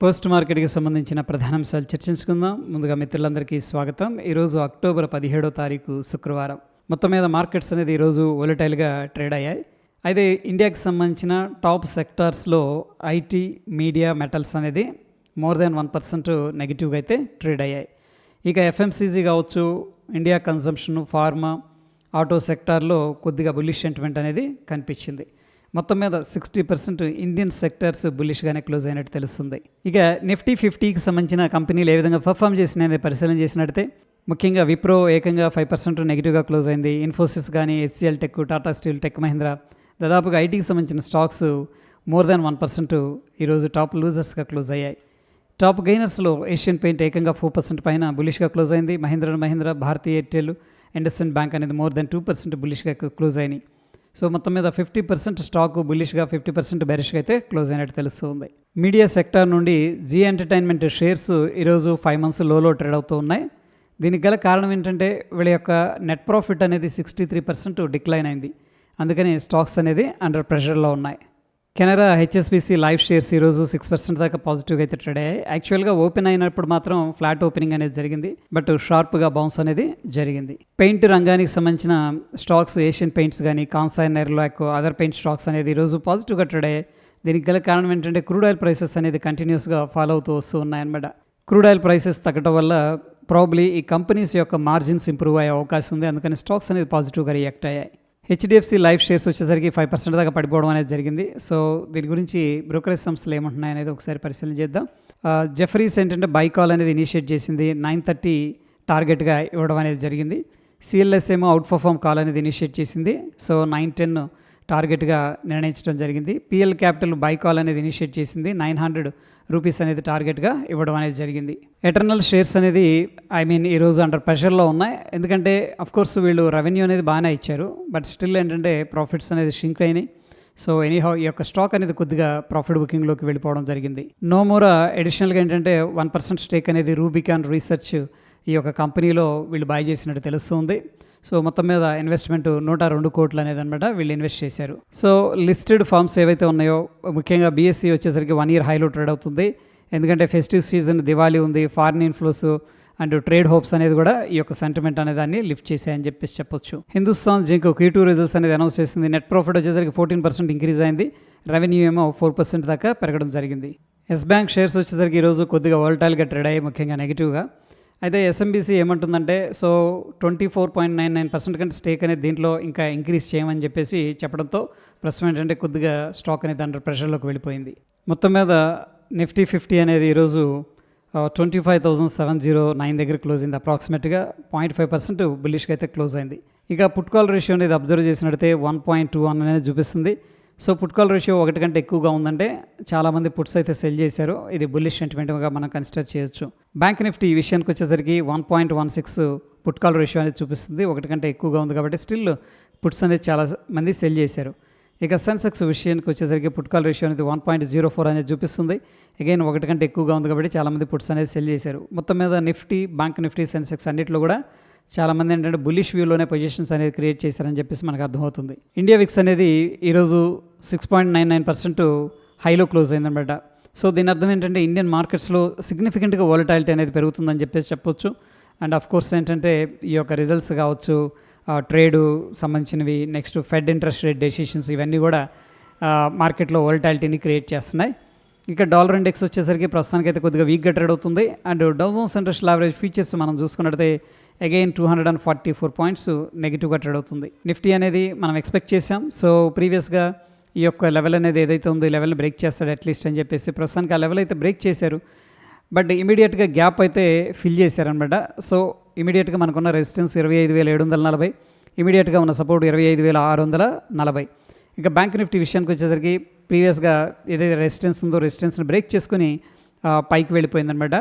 Post మార్కెట్కి సంబంధించిన ప్రధానాంశాలు చర్చించుకుందాం. ముందుగా మిత్రులందరికీ స్వాగతం. ఈరోజు అక్టోబర్ 17వ తారీఖు శుక్రవారం. మొత్తం మీద మార్కెట్స్ అనేది ఈరోజు వోలటైల్గా ట్రేడ్ అయ్యాయి. అయితే ఇండియాకి సంబంధించిన టాప్ సెక్టార్స్లో ఐటీ, మీడియా, మెటల్స్ అనేది మోర్ దాన్ 1% నెగిటివ్గా అయితే ట్రేడ్ అయ్యాయి. ఇక ఎఫ్ఎంసీజీ కావచ్చు, ఇండియా కన్సంప్షన్, ఫార్మా, ఆటో సెక్టార్లో కొద్దిగా బుల్లిష్ సెంటిమెంట్ అనేది కనిపించింది. మొత్తం మీద 60% ఇండియన్ సెక్టర్స్ బుల్లిష్గానే క్లోజ్ అయినట్టు తెలుస్తుంది. ఇక నిఫ్టీ 50కి సంబంధించిన కంపెనీలు ఏ విధంగా పర్ఫామ్ చేసినాయని పరిశీలన చేసినట్టయితే ముఖ్యంగా విప్రో ఏకంగా 5% నెగిటివ్గా క్లోజ్ అయింది. ఇన్ఫోసిస్ కానీ, HCl tech, Tata steel, tech Mahindra దాదాపుగా ఐటీకి సంబంధించిన స్టాక్స్ మోర్ దాన్ 1% ఈరోజు టాప్ లూజర్స్గా క్లోజ్ అయ్యాయి. టాప్ గెయినర్స్లో ఏషియన్ పెయింట్ ఏకంగా 4% పైన బుల్లిష్గా క్లోజ్ అయింది. మహీంద్రా, భారతీ ఎయిర్టెల్, ఇండస్ఇండ్ బ్యాంక్ అనేది మోర్ దాన్ 2% బుల్లిష్గా క్లోజ్ అయినాయి. సో మొత్తం మీద 50% స్టాక్ బుల్లిష్గా, 50% బెరిష్గా అయితే క్లోజ్ అయినట్టు తెలుస్తుంది. మీడియా సెక్టార్ నుండి జీ ఎంటర్టైన్మెంట్ షేర్స్ ఈరోజు 5 months లోలో ట్రేడ్ అవుతూ ఉన్నాయి. దీనికి గల కారణం ఏంటంటే వీళ్ళ యొక్క నెట్ ప్రాఫిట్ అనేది 63% డిక్లైన్ అయింది. అందుకని స్టాక్స్ అనేది అండర్ ప్రెషర్లో ఉన్నాయి. కెనరా హెచ్ఎస్బిసి లైఫ్ షేర్స్ ఈరోజు 6% దాకా పాజిటివ్గా అయితే ట్రేడ్ అయ్యాయి. యాక్చువల్గా ఓపెన్ అయినప్పుడు మాత్రం ఫ్లాట్ ఓపెనింగ్ అనేది జరిగింది, బట్ షార్ప్గా బౌన్స్ అనేది జరిగింది. పెయింట్ రంగానికి సంబంధించిన స్టాక్స్ ఏషియన్ పెయింట్స్ కానీ, కాన్సాయ్, నెర్లాక్, అదర్ పెయింట్ స్టాక్స్ అనేది ఈరోజు పాజిటివ్గా ట్రేడ్ అయ్యాయి. దీనికి గల కారణం ఏంటంటే క్రూడ్ ఆయిల్ ప్రైసెస్ అనేది కంటిన్యూస్గా ఫాలో అవుతూ వస్తూ ఉన్నాయన్నమాట. క్రూడ్ ఆయిల్ ప్రైసెస్ తగ్గడం వల్ల ప్రాబ్లీ ఈ కంపెనీస్ యొక్క మార్జిన్స్ ఇంప్రూవ్ అయ్యే అవకాశం ఉంది. అందుకని స్టాక్స్ అనేది పాజిటివ్గా రియాక్ట్ అయ్యాయి. హెచ్డిఎఫ్సి లైఫ్ షేర్స్ వచ్చేసరికి 5% దాకా పడిపోవడం అనేది జరిగింది. సో దీని గురించి బ్రోకరేజ్ సంస్థలు ఏమంటున్నాయి అనేది ఒకసారి పరిశీలన చేద్దాం. జెఫరీస్ ఏంటంటే బై కాల్ అనేది ఇనిషియేట్ చేసింది, 9:30 టార్గెట్గా ఇవ్వడం అనేది జరిగింది. సిఎల్ఎస్ ఏమో అవుట్ పర్ఫామ్ కాల్ అనేది ఇనిషియేట్ చేసింది, సో 9:10 టార్గెట్గా నిర్ణయించడం జరిగింది. పిఎల్ క్యాపిటల్ బై కాల్ అనేది ఇనిషియేట్ చేసింది, 900 రూపీస్ అనేది టార్గెట్గా ఇవ్వడం అనేది జరిగింది. ఎటర్నల్ షేర్స్ అనేది ఈరోజు అండర్ ప్రెషర్లో ఉన్నాయి. ఎందుకంటే అఫ్కోర్స్ వీళ్ళు రెవెన్యూ అనేది బాగానే ఇచ్చారు, బట్ స్టిల్ ఏంటంటే ప్రాఫిట్స్ అనేది షింక్ అయినాయి. సో ఎనీహౌ ఈ యొక్క స్టాక్ అనేది కొద్దిగా ప్రాఫిట్ బుకింగ్లోకి వెళ్ళిపోవడం జరిగింది. నోమోరా అడిషనల్గా ఏంటంటే 1% స్టేక్ అనేది రూబికాన్ రీసెర్చ్ ఈ యొక్క కంపెనీలో వీళ్ళు బై చేసినట్టు తెలుస్తుంది. సో మొత్తం మీద ఇన్వెస్ట్మెంట్ 102 కోట్లు అనేది అనమాట వీళ్ళు ఇన్వెస్ట్ చేశారు. సో లిస్టెడ్ ఫార్మ్స్ ఏవైతే ఉన్నాయో ముఖ్యంగా బీఎస్సీ వచ్చేసరికి 1 year హైలో ట్రేడ్ అవుతుంది. ఎందుకంటే ఫెస్టివ్ సీజన్, దివాళీ ఉంది, foreign inflows and trade hopes అనేది కూడా ఈ యొక్క సెంటిమెంట్ అనే దాన్ని లిఫ్ట్ చేశాయని చెప్పొచ్చు. హిందుస్థాన్ జింక్ Q2 రిజల్ట్స్ అనేది అనౌన్స్ చేసింది. నెట్ ప్రాఫిట్ వచ్చేసరికి 14% ఇంక్రీజ్ అయింది. రెవెన్యూ ఏమో 4% దాకా పెరగడం జరిగింది. ఎస్ బ్యాంక్ షేర్స్ వచ్చేసరికి ఈరోజు కొద్దిగా వోల్టైల్గా ట్రేడ్ అయ్యాయి, ముఖ్యంగా నెగిటివ్గా. అయితే ఎస్ఎంబీసీ ఏమంటుందంటే సో 24.99% కంటే స్టేక్ అనేది దీంట్లో ఇంకా ఇంక్రీజ్ చేయమని చెప్పేసి చెప్పడంతో ప్రస్తుతం ఏంటంటే కొద్దిగా స్టాక్ అనేది అండర్ ప్రెషర్లోకి వెళ్ళిపోయింది. మొత్తం మీద నిఫ్టీ 50 అనేది ఈరోజు 25,709 దగ్గర క్లోజ్ అయింది. అప్రాక్సిమేట్గా 0.5% బుల్లిష్గా అయితే క్లోజ్ అయింది. ఇక పుట్ కాల్ రేషియో అనేది అబ్జర్వ్ చేసినట్టయితే 1.21 అనేది చూపిస్తుంది. సో పుట్ కాల్ రేషియో 1 కంటే ఎక్కువగా ఉందంటే చాలామంది పుట్స్ అయితే సెల్ చేశారు. ఇది బుల్లిష్ సెంటిమెంట్గా మనం కన్సిడర్ చేయొచ్చు. బ్యాంక్ నిఫ్టీ ఈ విషయానికి వచ్చేసరికి 1.16 పుట్ కాల్ రేషియో అనేది చూపిస్తుంది. 1 కంటే ఎక్కువగా ఉంది కాబట్టి స్టిల్ పుట్స్ అనేది చాలా మంది సెల్ చేశారు. ఇక సెన్సెక్స్ విషయానికి వచ్చేసరికి పుట్ కాల్ రేషియో అనేది 1.04 అనేది చూపిస్తుంది. అగైన్ 1 కంటే ఎక్కువగా ఉంది కాబట్టి చాలామంది పుట్స్ అనేది సెల్ చేశారు. మొత్తం మీద నిఫ్టీ, బ్యాంక్ నిఫ్టీ, సెన్సెక్స్ అన్నింటిలో కూడా చాలామంది ఏంటంటే బుల్లిష్ వ్యూలోనే పొజిషన్స్ అనేది క్రియేట్ చేశారని చెప్పేసి మనకు అర్థమవుతుంది. ఇండియా విక్స్ అనేది ఈరోజు 6.99% హైలో క్లోజ్ అయిందనమాట. సో దీని అర్థం ఏంటంటే ఇండియన్ మార్కెట్స్లో సిగ్నిఫికెంట్గా వోలటాలిటీ అనేది పెరుగుతుందని చెప్పేసి చెప్పొచ్చు. అండ్ ఆఫ్ కోర్స్ ఏంటంటే ఈ యొక్క రిజల్ట్స్ కావచ్చు, ట్రేడు సంబంధించినవి, next fed interest rate decisions, ఇవన్నీ కూడా మార్కెట్లో వోలటాలిటీని క్రియేట్ చేస్తున్నాయి. ఇక డాలర్ ఇండెక్స్ వచ్చేసరికి ప్రస్తుతానికి అయితే కొద్దిగా వీక్గా ట్రేడ్ అవుతుంది. And Dow Jones industrial average features మనం చూసుకున్నట్టయితే అగైన్ 244 పాయింట్స్ నెగిటివ్గా ట్రేడ్ అవుతుంది. నిఫ్టీ అనేది మనం ఎక్స్పెక్ట్ చేసాం. సో ప్రీవియస్గా ఈ యొక్క లెవెల్ అనేది ఏదైతే ఉందో ఈ లెవెల్ని బ్రేక్ చేస్తాడు అట్లీస్ట్ అని చెప్పేసి ప్రస్తుతానికి ఆ లెవెల్ అయితే బ్రేక్ చేశారు, బట్ ఇమీడియట్గా గ్యాప్ అయితే ఫిల్ చేశారనమాట. సో ఇమీడియట్గా మనకున్న రెసిస్టెన్స్ 25,740, ఇమీడియట్గా ఉన్న సపోర్ట్ 25,640. ఇక బ్యాంక్ నిఫ్టీ విషయానికి వచ్చేసరికి ప్రీవియస్గా ఏదైతే రెసిస్టెన్స్ ఉందో రెసిస్టెన్స్ని బ్రేక్ చేసుకుని పైకి వెళ్ళిపోయిందనమాట.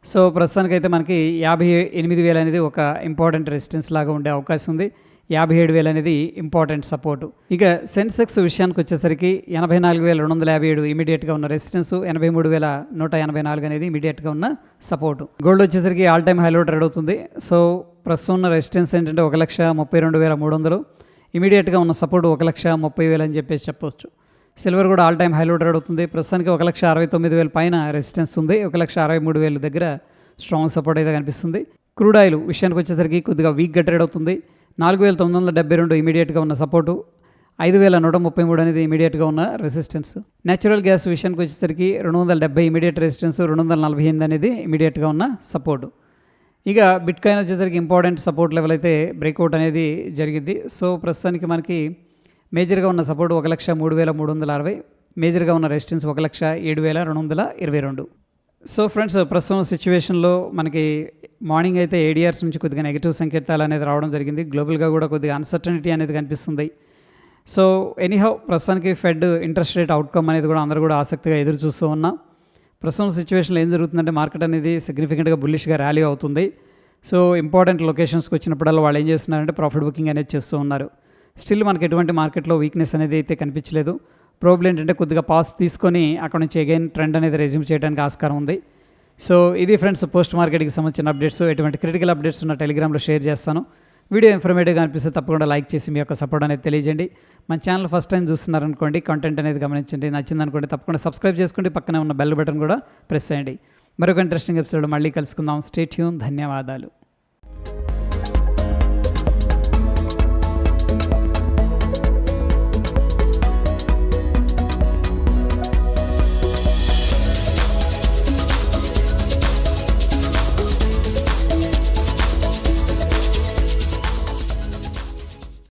సో ప్రస్తుతానికైతే మనకి 58,000 అనేది ఒక ఇంపార్టెంట్ రెసిస్టెన్స్ లాగా ఉండే అవకాశం ఉంది. 57,000 అనేది ఇంపార్టెంట్ సపోర్టు. ఇక సెన్సెక్స్ విషయానికి వచ్చేసరికి 84,257 ఇమీడియట్గా ఉన్న రెసిస్టెన్స్, 83,184 అనేది ఇమీడియట్గా ఉన్న సపోర్టు. గోల్డ్ వచ్చేసరికి ఆల్ టైమ్ హైలో ట్రేడ్ అవుతుంది. సో ప్రస్తుతం ఉన్న రెసిస్టెన్స్ ఏంటంటే 1,32,300, ఇమీడియట్గా ఉన్న సపోర్ట్ 1,30,000 అని చెప్పేసి చెప్పవచ్చు. సిల్వర్ కూడా ఆల్ టైమ్ హైలో ట్రేడ్ అవుతుంది. ప్రస్తుతానికి 1,69,000 పైన రెసిస్టెన్స్ ఉంది. 1,63,000 దగ్గర స్ట్రాంగ్ సపోర్ట్ అయితే కనిపిస్తుంది. క్రూడ్ ఆయిల్ విషయానికి వచ్చేసరికి కొద్దిగా వీక్గా ట్రేడ్ అవుతుంది. 4,972 ఇమీడియట్గా ఉన్న సపోర్టు, 5,133 అనేది ఇమీడియట్గా ఉన్న రెసిస్టెన్స్. నేచురల్ గ్యాస్ విషయానికి వచ్చేసరికి 270 ఇమీడియట్ రెసిస్టెన్స్, 248 అనేది ఇమీడియట్గా ఉన్న సపోర్టు. ఇక బిట్ కాయిన్ వచ్చేసరికి ఇంపార్టెంట్ సపోర్ట్ లెవెల్ అయితే బ్రేక్అవుట్ అనేది జరిగింది. సో ప్రస్తుతానికి మనకి మేజర్గా ఉన్న సపోర్ట్ 1,03,360, మేజర్గా ఉన్న రెసిస్టెన్స్ 1,07,222. సో ఫ్రెండ్స్, ప్రస్తుతం సిచ్యువేషన్లో మనకి మార్నింగ్ అయితే ఏడిఆర్స్ నుంచి కొద్దిగా నెగిటివ్ సంకేతాలు అనేది రావడం జరిగింది. గ్లోబల్గా కూడా కొద్దిగా అన్సర్టనిటీ అనేది కనిపిస్తుంది. సో ఎనీహౌ ప్రస్తుతానికి ఫెడ్ ఇంట్రెస్ట్ రేట్ అవుట్కమ్ అనేది కూడా అందరూ కూడా ఆసక్తిగా ఎదురు చూస్తూ ఉన్నాం. ప్రస్తుతం సిచ్యువేషన్లో ఏం జరుగుతుందంటే మార్కెట్ అనేది సిగ్నిఫికెంట్గా బుల్లిష్గా ర్యాలీ అవుతుంది. సో ఇంపార్టెంట్ లొకేషన్స్కి వచ్చినప్పుడల్లా వాళ్ళు ఏం చేస్తున్నారంటే ప్రాఫిట్ బుకింగ్ అనేది చేస్తూ ఉన్నారు. స్టిల్ మనకి ఎటువంటి మార్కెట్లో వీక్నెస్ అనేది అయితే కనిపించలేదు. ప్రాబ్లం ఏంటంటే కొద్దిగా పాస్ తీసుకొని అక్కడ నుంచి అగైన్ ట్రెండ్ అనేది రెజ్యూమ్ చేయడానికి ఆస్కారం ఉంది. సో ఇది ఫ్రెండ్స్ పోస్ట్ మార్కెట్కి సంబంధించిన అప్డేట్స్. ఎటువంటి క్రిటికల్ అప్డేట్స్ ఉన్న టెలిగ్రామ్లో షేర్ చేస్తాను. వీడియో ఇన్ఫర్మేటివ్గా అనిపిస్తే తప్పకుండా లైక్ చేసి మీ యొక్క సపోర్ట్ అనేది తెలియజేయండి. మన ఛానల్ ఫస్ట్ టైం చూస్తున్నారనుకోండి, కంటెంట్ అనేది గమనించండి. నచ్చిందనుకోండి తప్పకుండా సబ్స్క్రైబ్ చేసుకోండి. పక్కనే ఉన్న బెల్ బటన్ కూడా ప్రెస్ చేయండి. మరొక ఇంట్రెస్టింగ్ ఎపిసోడ్ మళ్ళీ కలుసుకుందాం. Stay tune. ధన్యవాదాలు.